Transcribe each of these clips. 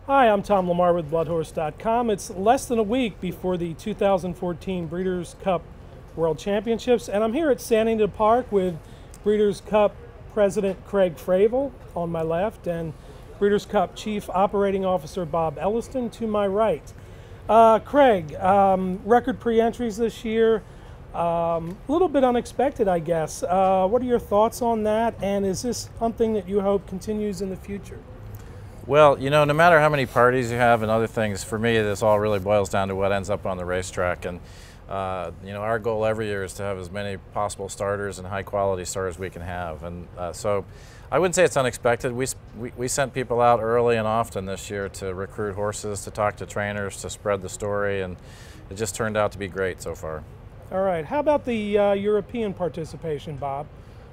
Hi, I'm Tom LaMarra with bloodhorse.com. It's less than a week before the 2014 Breeders' Cup World Championships, and I'm here at Santa Anita Park with Breeders' Cup President Craig Fravel on my left and Breeders' Cup Chief Operating Officer Bob Elliston to my right. Craig, record pre-entries this year, a little bit unexpected, I guess. What are your thoughts on that, and is this something that you hope continues in the future? Well, you know, no matter how many parties you have and other things, for me, this all really boils down to what ends up on the racetrack. And, you know, our goal every year is to have as many possible starters and high-quality starters we can have. And so I wouldn't say it's unexpected. We sent people out early and often this year to recruit horses, to talk to trainers, to spread the story, and it just turned out to be great so far. All right. How about the European participation, Bob?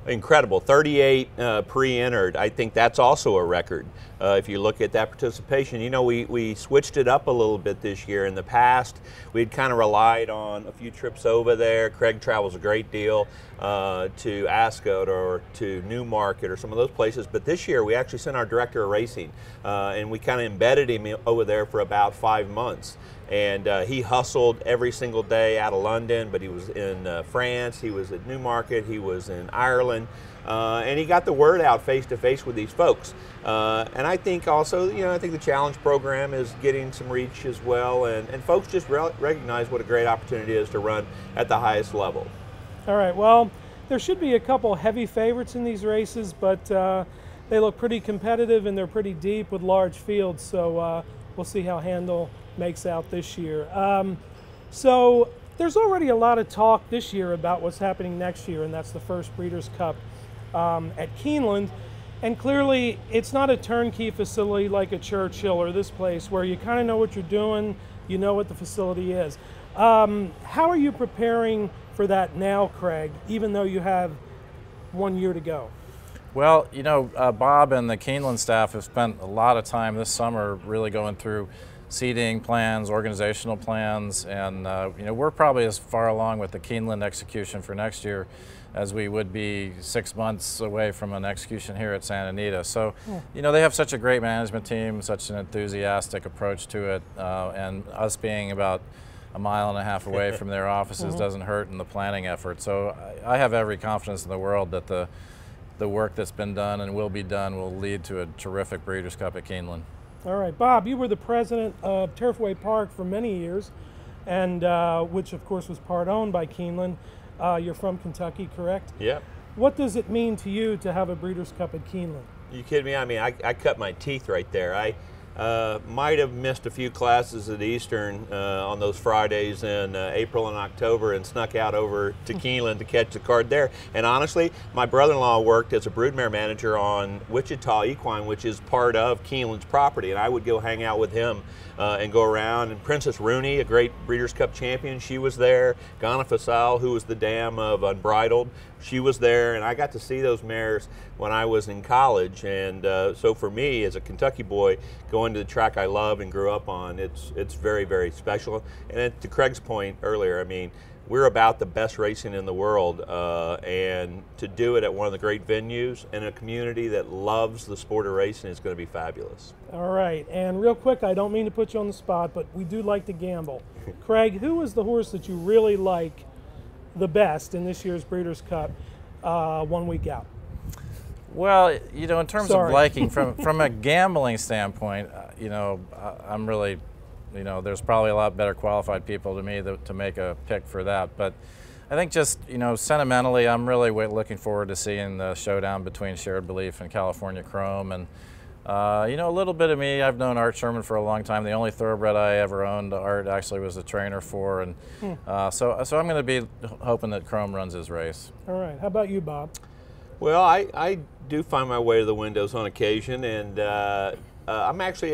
Incredible, 38 pre-entered. I think that's also a record. If you look at that participation, you know, we switched it up a little bit this year. In the past, we'd kind of relied on a few trips over there. Craig travels a great deal to Ascot or to Newmarket or some of those places. But this year, we actually sent our director of racing, and we kind of embedded him over there for about 5 months. And he hustled every single day out of London, but he was in France, he was at Newmarket, he was in Ireland, and he got the word out face to face with these folks. And I think also, you know, I think the Challenge program is getting some reach as well, and folks just recognize what a great opportunity it is to run at the highest level. All right, well, there should be a couple heavy favorites in these races, but they look pretty competitive and they're pretty deep with large fields, so we'll see how Handel makes out this year. So there's already a lot of talk this year about what's happening next year, and that's the first Breeders' Cup at Keeneland. And clearly, it's not a turnkey facility like a Churchill or this place where you kind of know what you're doing, you know what the facility is. How are you preparing for that now, Craig, even though you have 1 year to go? Well, you know, Bob and the Keeneland staff have spent a lot of time this summer really going through seating plans, organizational plans, and you know, we're probably as far along with the Keeneland execution for next year as we would be 6 months away from an execution here at Santa Anita. So, you know, they have such a great management team, such an enthusiastic approach to it, and us being about a mile and a half away from their offices doesn't hurt in the planning effort. So I have every confidence in the world that the work that's been done and will be done will lead to a terrific Breeders' Cup at Keeneland. All right, Bob, you were the president of Turfway Park for many years, and which of course was part owned by Keeneland. You're from Kentucky, correct? Yep. What does it mean to you to have a Breeders' Cup at Keeneland? You kidding me? I mean, I cut my teeth right there. I might have missed a few classes at Eastern on those Fridays in April and October and snuck out over to Keeneland to catch the card there. And honestly, my brother-in-law worked as a broodmare manager on Wichita Equine, which is part of Keeneland's property, and I would go hang out with him and go around. And Princess Rooney, a great Breeders' Cup champion, she was there. Ghana Fasal, who was the dam of Unbridled, she was there, and I got to see those mares when I was in college. And so for me, as a Kentucky boy, going to the track I love and grew up on, it's very, very special. And to Craig's point earlier, I mean, we're about the best racing in the world, and to do it at one of the great venues in a community that loves the sport of racing is going to be fabulous. All right, and real quick, I don't mean to put you on the spot, but we do like to gamble. Craig, who is the horse that you really like the best in this year's Breeders' Cup 1 week out? Well, you know, in terms of liking, from a gambling standpoint, you know, I'm really, you know, there's probably a lot better qualified people to me to make a pick for that. But I think just, you know, sentimentally, I'm really looking forward to seeing the showdown between Shared Belief and California Chrome. And, you know, a little bit of me, I've known Art Sherman for a long time. The only thoroughbred I ever owned, Art actually was a trainer for. And so I'm going to be hoping that Chrome runs his race. All right. How about you, Bob? Well, I do find my way to the windows on occasion, and I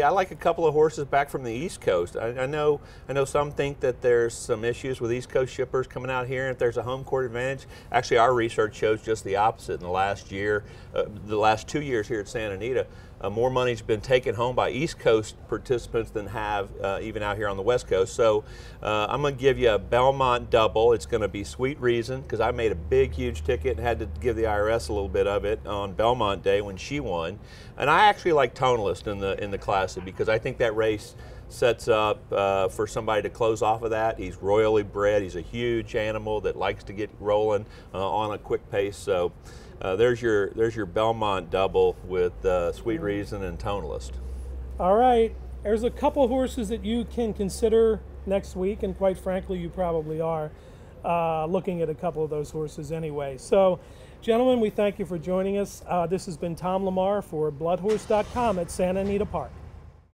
like a couple of horses back from the East Coast. I know some think that there's some issues with East Coast shippers coming out here, and if there's a home court advantage. Actually, our research shows just the opposite in the last year, the last 2 years here at Santa Anita. more money's been taken home by East Coast participants than have even out here on the West Coast. So I'm going to give you a Belmont double. It's going to be Sweet Reason, because I made a big, huge ticket and had to give the IRS a little bit of it on Belmont Day when she won. And I actually like Tonalist in the Classic, because I think that race sets up for somebody to close off of that. He's royally bred. He's a huge animal that likes to get rolling on a quick pace. So there's your Belmont double with Sweet Reason and Tonalist. All right, there's a couple horses that you can consider next week, and quite frankly, you probably are looking at a couple of those horses anyway. So, gentlemen, we thank you for joining us. This has been Tom LaMarra for bloodhorse.com at Santa Anita Park.